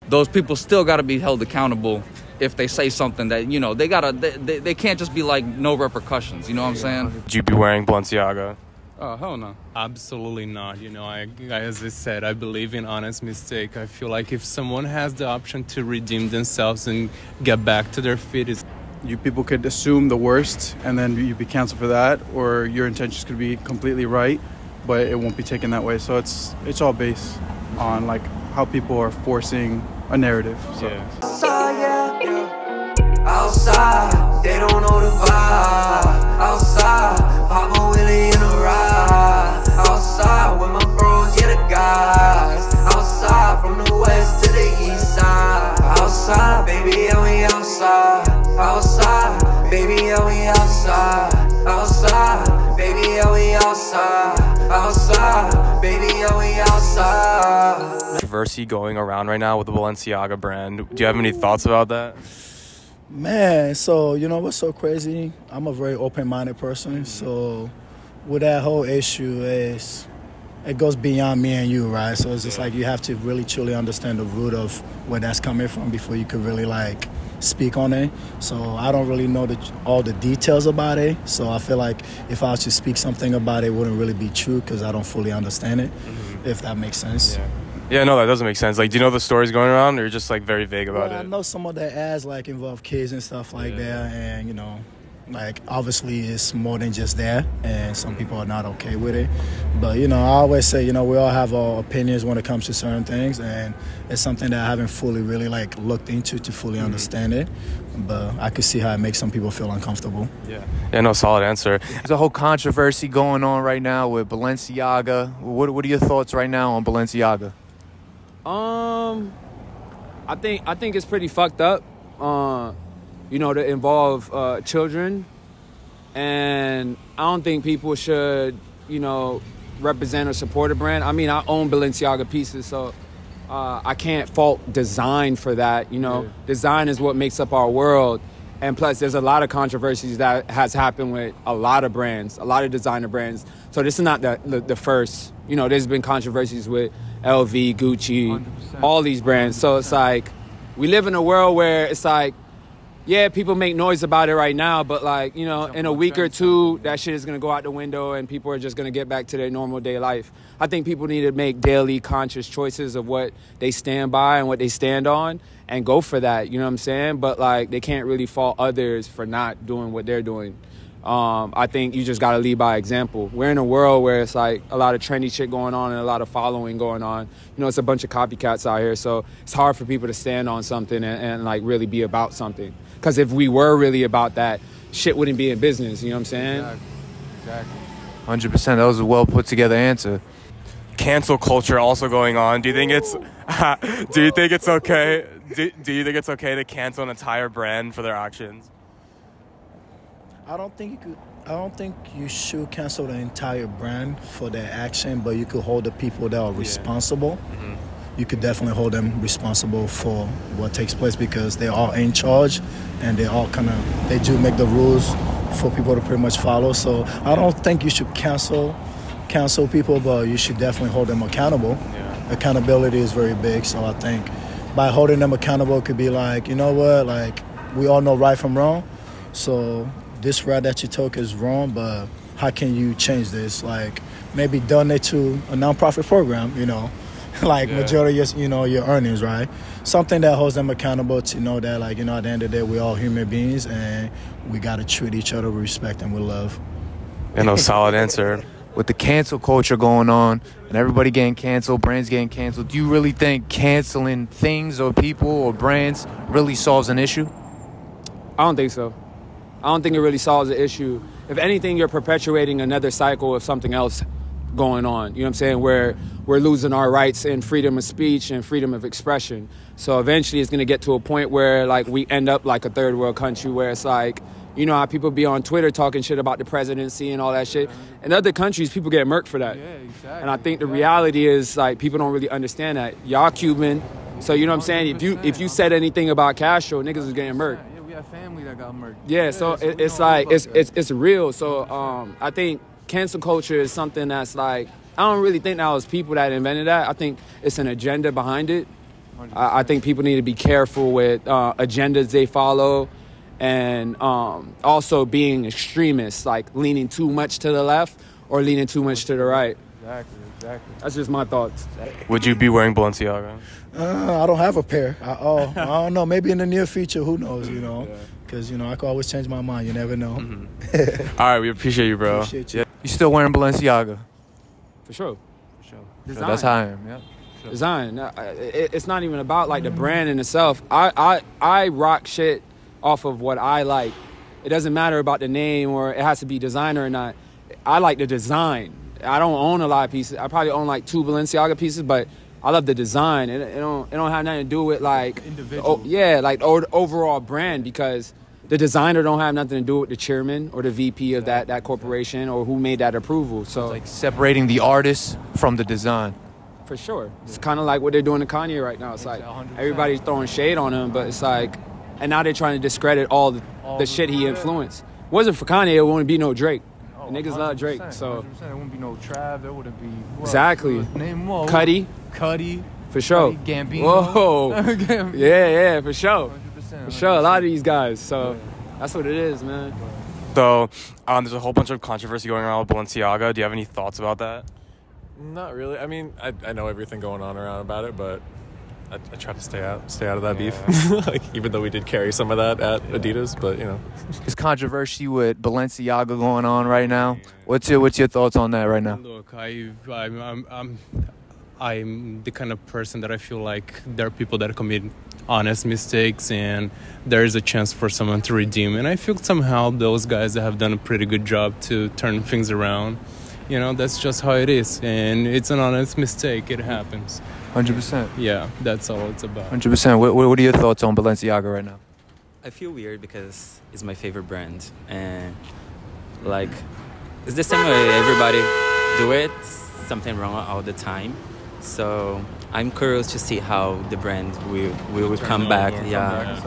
those people still got to be held accountable if they say something that, you know, they can't just be like no repercussions. You know what I'm saying? Would you be wearing Balenciaga? Oh, hell no. Absolutely not. You know, as I said, I believe in honest mistake. I feel like if someone has the option to redeem themselves and get back to their feet, you people could assume the worst and then you'd be canceled for that, or your intentions could be completely right, but it won't be taken that way. So it's all based on like how people are forcing a narrative. So. Outside, they don't know the vibe. Outside, Papa Willie in a ride. Outside, with my bros, yeah, the guys. Outside, from the west to the east side. Outside, baby, yeah, we outside. Outside, baby, yeah, we outside. Outside, baby, yeah, we outside. Outside, baby, yeah, we outside. Controversy going around right now with the Balenciaga brand. Do you have any thoughts about that? Man, so you know what's so crazy? I'm a very open-minded person, so with that whole issue, it goes beyond me and you, right? So it's just like you have to really truly understand the root of where that's coming from before you could really like speak on it. So I don't really know all the details about it, so I feel like if I was to speak something about it, it wouldn't really be true because I don't fully understand it, if that makes sense. Yeah, no, that doesn't make sense. Like, do you know the stories going around, or you're just like very vague about it? I know some of the ads like involve kids and stuff like that, and you know, like obviously it's more than just that, and some people are not okay with it. But you know, I always say, you know, we all have our opinions when it comes to certain things, and it's something that I haven't fully really like looked into to fully understand it. But I could see how it makes some people feel uncomfortable. Yeah, no, solid answer. There's a whole controversy going on right now with Balenciaga. What are your thoughts right now on Balenciaga? I think it's pretty fucked up, you know, to involve children, and I don't think people should, you know, represent or support a brand. I mean, I own Balenciaga pieces, so I can't fault design for that. You know, design is what makes up our world, and plus, there's a lot of controversies that has happened with a lot of brands, a lot of designer brands. So this is not the first. You know, there's been controversies with LV, Gucci, 100%. All these brands. So it's like, we live in a world where it's like, yeah, people make noise about it right now, but like, you know, in a week or two, that shit is going to go out the window and people are just going to get back to their normal day life. I think people need to make daily conscious choices of what they stand by and what they stand on and go for that, you know what I'm saying? But like, they can't really fault others for not doing what they're doing. I think you just got to lead by example. We're in a world where it's like a lot of trendy shit going on and a lot of following going on. You know, it's a bunch of copycats out here. So it's hard for people to stand on something and like really be about something. Because if we were really about that, shit wouldn't be in business. You know what I'm saying? Exactly. 100%. That was a well put together answer. Cancel culture also going on. Do you think it's do you think it's okay? Do you think it's okay to cancel an entire brand for their actions? I don't think you should cancel the entire brand for their action, but you could hold the people that are responsible. You could definitely hold them responsible for what takes place because they're all in charge and they do make the rules for people to pretty much follow. So I don't think you should cancel people, but you should definitely hold them accountable. Accountability is very big, so I think by holding them accountable, it could be like, you know what, like we all know right from wrong, so this route that you took is wrong, but how can you change this? Like maybe donate to a nonprofit program, you know, like majority of your earnings, right? Something that holds them accountable to know that, like, you know, at the end of the day, we're all human beings and we got to treat each other with respect and with love. No, solid answer. With the cancel culture going on and everybody getting canceled, brands getting canceled, do you really think canceling things or people or brands really solves an issue? I don't think so. I don't think it really solves the issue. If anything, you're perpetuating another cycle of something else going on. You know what I'm saying? Where we're losing our rights in freedom of speech and freedom of expression. So eventually it's going to get to a point where like we end up like a third world country where it's like, you know how people be on Twitter talking shit about the presidency and all that shit. In other countries, people get murked for that. And I think the reality is like people don't really understand that. Y'all Cuban. So you know what I'm saying? If you said anything about Castro, niggas was getting murked. Family that got murdered. Yeah, so it's like it's real. So I think cancel culture is something that's like, I don't really think that was people that invented that. I think it's an agenda behind it. I think people need to be careful with agendas they follow, and also being extremists, like leaning too much to the left or leaning too much to the right. Exactly. That's just my thoughts. Would you be wearing Balenciaga? I don't have a pair. I don't know. Maybe in the near future, who knows, you know? Because, you know, I can always change my mind. You never know. All right, we appreciate you, bro. Appreciate you. You still wearing Balenciaga? For sure. Design. That's how I am. Yeah. Design. It's not even about like the brand in itself. I rock shit off of what I like. It doesn't matter about the name or it has to be designer or not. I like the design. I don't own a lot of pieces. I probably own like 2 Balenciaga pieces, but I love the design. It don't have nothing to do with like individual. Like overall brand, because the designer don't have nothing to do with the chairman or the VP of that corporation or who made that approval. So It's like separating the artist from the design. for sure, it's kind of like what they're doing to Kanye right now. It's like 100%. everybody's throwing shade on him, but it's like, and now they're trying to discredit all the shit he influenced. Wasn't for Kanye, it wouldn't be no Drake. The niggas love Drake, so 100%. There wouldn't be no Trav. There wouldn't be exactly. Name more. Cudi, for sure. Gambino. Whoa, Gambino. yeah, for sure. 100%. For sure, a lot of these guys. So that's what it is, man. So there's a whole bunch of controversy going around with Balenciaga. Do you have any thoughts about that? Not really. I mean, I know everything going on around about it, but I try to stay out of that beef. Like, even though we did carry some of that at Adidas, but you know. There's controversy with Balenciaga going on right now. What's your thoughts on that right now? Look, I'm the kind of person that I feel like there are people that commit honest mistakes and there is a chance for someone to redeem. And I feel somehow those guys that have done a pretty good job to turn things around. You know, that's just how it is. And it's an honest mistake. It happens. 100%. Yeah, that's all it's about. 100%. What are your thoughts on Balenciaga right now? I feel weird because it's my favorite brand. And, like, it's the same way everybody do it. Something wrong all the time. So I'm curious to see how the brand will come back. Yeah,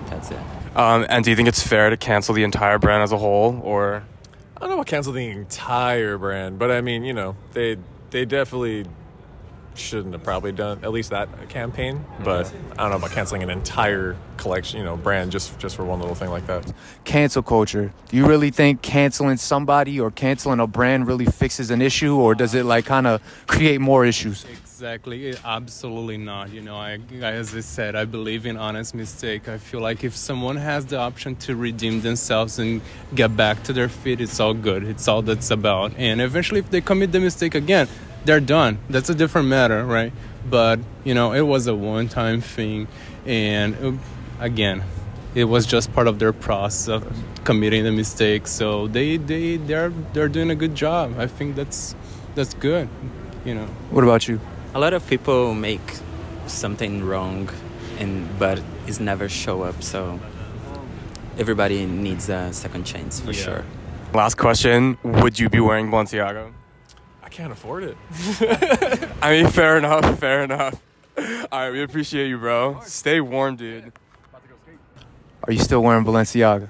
that's it. And do you think it's fair to cancel the entire brand as a whole, or? I don't know about cancel the entire brand, but I mean, you know, they definitely shouldn't have probably done at least that campaign. But I don't know about canceling an entire collection, you know, brand just for one little thing like that. Cancel culture. Do you really think canceling somebody or canceling a brand really fixes an issue, or does it like kind of create more issues? Exactly, absolutely not. You know, as I said, I believe in honest mistake. I feel like if someone has the option to redeem themselves and get back to their feet, it's all good. It's all that's about. And eventually, if they commit the mistake again, they're done. That's a different matter, right? But, you know, it was a one-time thing. And again, it was just part of their process of committing the mistake. So they're doing a good job. I think that's good, you know. What about you? A lot of people make something wrong, but it's never show up. So everybody needs a second chance for sure. Last question: would you be wearing Balenciaga? I can't afford it. I mean, fair enough. All right, we appreciate you, bro. Stay warm, dude. Are you still wearing Balenciaga?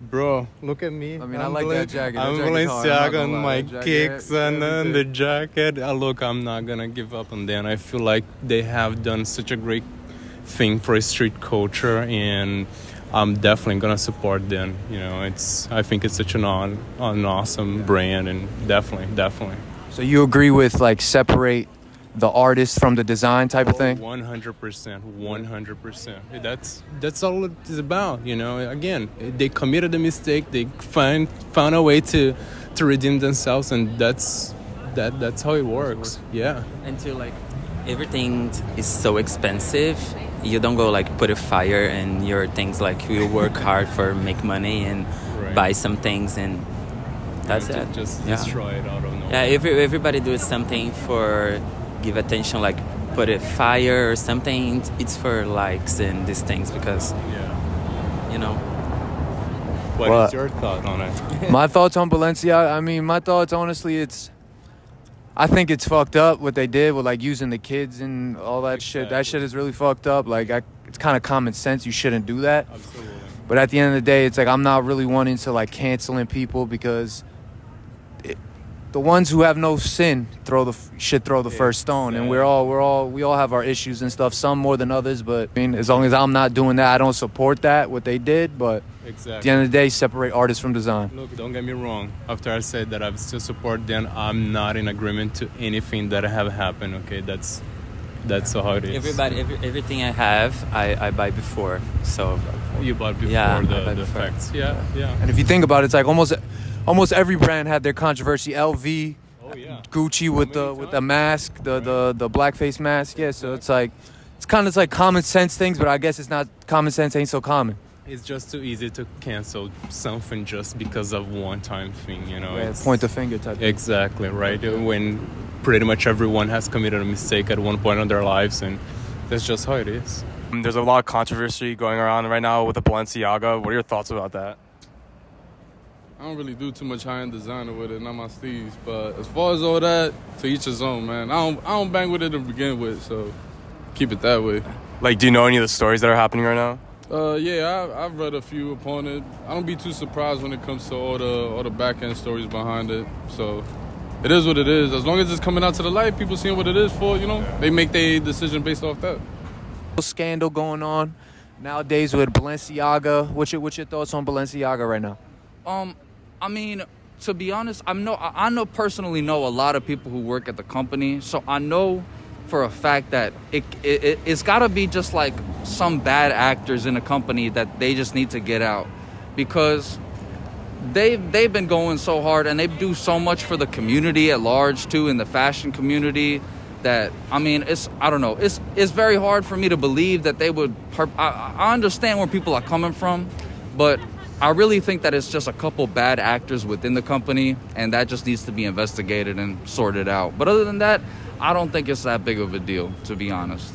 Bro, look at me. I mean, I like that jacket. I'm Balenciaga on my kicks and the jacket. Look, I'm not going to give up on them. I feel like they have done such a great thing for street culture, and I'm definitely going to support them. You know, I think it's such an awesome brand, and definitely. So you agree with like separate the artist from the design type of thing? 100%. That's all it is about, you know. Again, they committed a mistake. They found a way to redeem themselves, and that's how it works. Yeah. Until like everything is so expensive, you don't go like put a fire in your things. Like you work hard for make money and buy some things, and that's it. Just destroy it out of nowhere. Yeah, everybody do something for give attention, like put a fire or something. It's for likes and these things because, you know. What is your thought on it? My thoughts on Balenciaga, I mean, my thoughts, honestly, I think it's fucked up what they did with, like, using the kids and all that shit. That shit is really fucked up. Like, it's kind of common sense. You shouldn't do that. Absolutely. But at the end of the day, it's like I'm not really wanting to, like, canceling people because the ones who have no sin should throw the first stone. And we all have our issues and stuff, some more than others, but I mean, as long as I'm not doing that, I don't support that, what they did, but exactly. At the end of the day, separate artists from design. Look, don't get me wrong. After I said that I still support them, I'm not in agreement to anything that have happened, okay? That's how it is. Everything I have, I buy before, so... You bought before the facts. Yeah. And if you think about it, it's like almost every brand had their controversy. LV, Gucci with the mask, the blackface mask. Yeah, so it's like it's like common sense things, but I guess it's not common sense. Ain't so common. It's just too easy to cancel something just because of one-time thing, you know. Yeah, point the finger type. Exactly right. When pretty much everyone has committed a mistake at one point in their lives, and that's just how it is. There's a lot of controversy going around right now with the Balenciaga. What are your thoughts about that? I don't really do too much high-end designer with it, not my steez. But as far as all that, to each his own, man. I don't bang with it to begin with, so keep it that way. Like, do you know any of the stories that are happening right now? Yeah, I've read a few upon it. I don't be too surprised when it comes to all the back-end stories behind it. So it is what it is. As long as it's coming out to the light, people seeing what it is for, you know, they make their decision based off that. Scandal going on nowadays with Balenciaga. What's your thoughts on Balenciaga right now? I mean, to be honest, I personally know a lot of people who work at the company, so I know for a fact that it's got to be just like some bad actors in a company that they just need to get out, because they've been going so hard and they do so much for the community at large too, in the fashion community, that I mean, I don't know, it's very hard for me to believe that they would. I understand where people are coming from, but I really think that it's just a couple bad actors within the company, and that just needs to be investigated and sorted out. But other than that, I don't think it's that big of a deal, to be honest.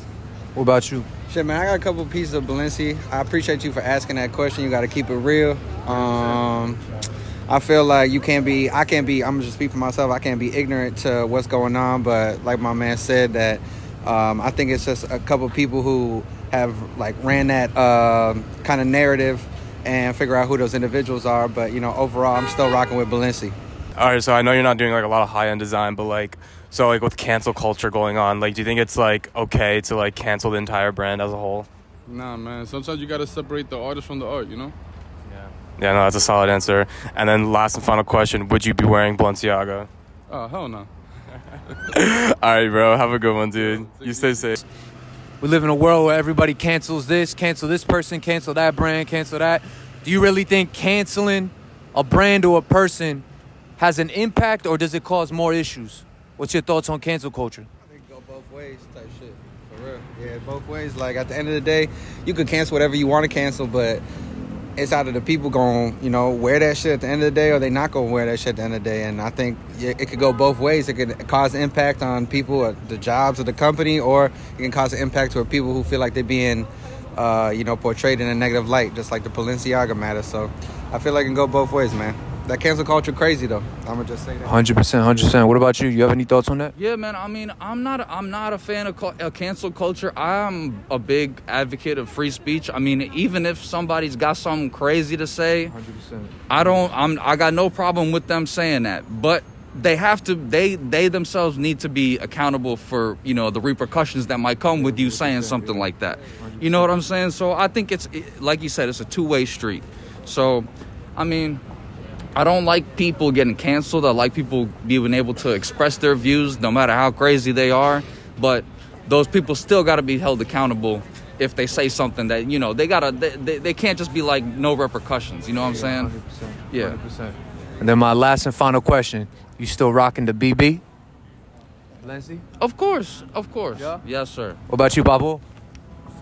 What about you? Shit, man, I got a couple pieces of Balenci. I appreciate you for asking that question. You got to keep it real. I feel like I can't be, I'm going to just speak for myself, I can't be ignorant to what's going on, but like my man said, that I think it's just a couple people who have like ran that kind of narrative and figure out who those individuals are. But, you know, overall, I'm still rocking with Balenci. All right, so I know you're not doing like a lot of high-end design, but like, so like with cancel culture going on, like, do you think it's like okay to like cancel the entire brand as a whole? Nah, man. Sometimes you got to separate the artist from the art, you know? Yeah, no, that's a solid answer. And then last and final question, would you be wearing Balenciaga? Oh, hell no. All right, bro. Have a good one, dude. You stay safe. We live in a world where everybody cancel this person, cancel that brand, cancel that. Do you really think canceling a brand or a person has an impact, or does it cause more issues? What's your thoughts on cancel culture? I think it go both ways type shit. For real. Yeah, both ways. Like, at the end of the day, you could cancel whatever you want to cancel, but it's out of the people going, you know, wear that shit at the end of the day, or they not going to wear that shit at the end of the day. And I think it could go both ways. It could cause impact on people at the jobs of the company, or it can cause an impact to people who feel like they're being, you know, portrayed in a negative light, just like the Balenciaga matter. So I feel like it can go both ways, man. That cancel culture crazy, though. I'm going to just say that. 100%. What about you? You have any thoughts on that? Yeah, man. I mean, I'm not a fan of cancel culture. I'm a big advocate of free speech. I mean, even if somebody's got something crazy to say, 100%. I got no problem with them saying that. But they have to. They themselves need to be accountable for, you know, the repercussions that might come with you saying something like that. You know what I'm saying? So I think it's like you said, it's a two-way street. So, I mean, I don't like people getting canceled. I like people being able to express their views no matter how crazy they are. But those people still got to be held accountable if they say something that, you know, they can't just be like no repercussions. You know what I'm saying? 100%. Yeah. 100%. And then my last and final question. You still rocking the BB? Balenci? Of course. Yeah? Yes, sir. What about you, Babu?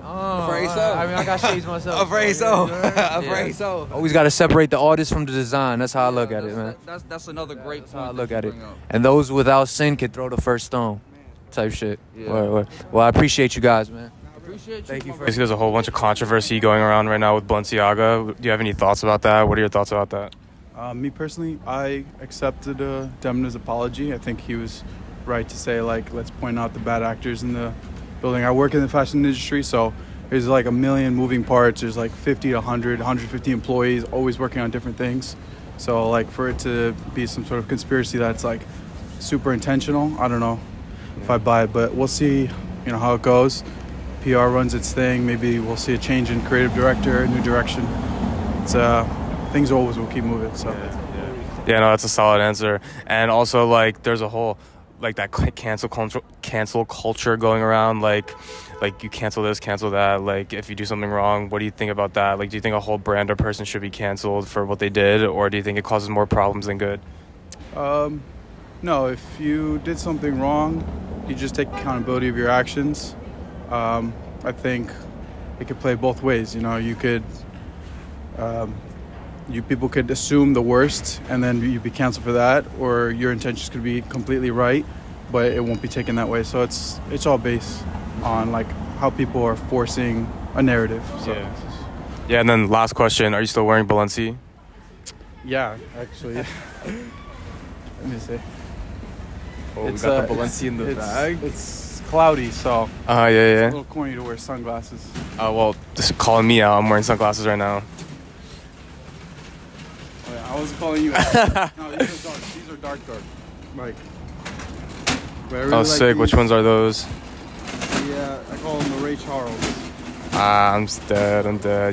Afraid so. I mean, I got shades myself. Afraid so. Afraid so. Always got to separate the artist from the design. That's how I look at it, man. That's another great point. That's how I look at it. And those without sin can throw the first stone, type shit. Yeah. Well, I appreciate you guys, man. Appreciate you. Thank you for. There's a whole bunch of controversy going around right now with Balenciaga. Do you have any thoughts about that? What are your thoughts about that? Me personally, I accepted Demna's apology. I think he was right to say, like, let's point out the bad actors in the building. I work in the fashion industry, so there's like a million moving parts. There's like 50 to 100, 150 employees always working on different things. So like for it to be some sort of conspiracy that's like super intentional. I don't know if I buy it, but we'll see, how it goes. PR runs its thing. Maybe we'll see a change in creative director, a new direction. It's things always will keep moving. So Yeah, no, that's a solid answer. And also, like, there's a whole, like, that cancel culture going around. Like you cancel this, cancel that. Like, if you do something wrong, what do you think about that? Like, do you think a whole brand or person should be canceled for what they did, or do you think it causes more problems than good? No, if you did something wrong, you just take accountability of your actions. I think it could play both ways. You could, people could assume the worst and then you'd be canceled for that, or your intentions could be completely right, but it won't be taken that way. So it's all based on like how people are forcing a narrative. So. Yeah, and then last question: are you still wearing Balenciaga? Yeah, actually. Let me see. Oh, we got the Balenciaga in the bag. It's cloudy, so yeah. It's a little corny to wear sunglasses. Well, just calling me out. I'm wearing sunglasses right now. Oh, yeah, I wasn't calling you out. No, these are dark. These are dark. Like. Really sick. These. Which ones are those? Yeah, I call them the Ray Charles. I'm dead.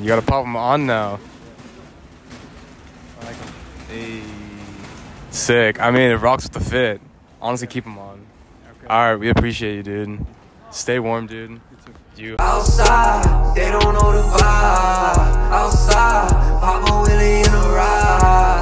You gotta pop them on now. I like them. Hey. Sick. I mean, it rocks with the fit. Honestly, keep them on. Okay. All right, we appreciate you, dude. Stay warm, dude. You. Outside, they don't know the vibe. Outside, Papa Willie in a ride.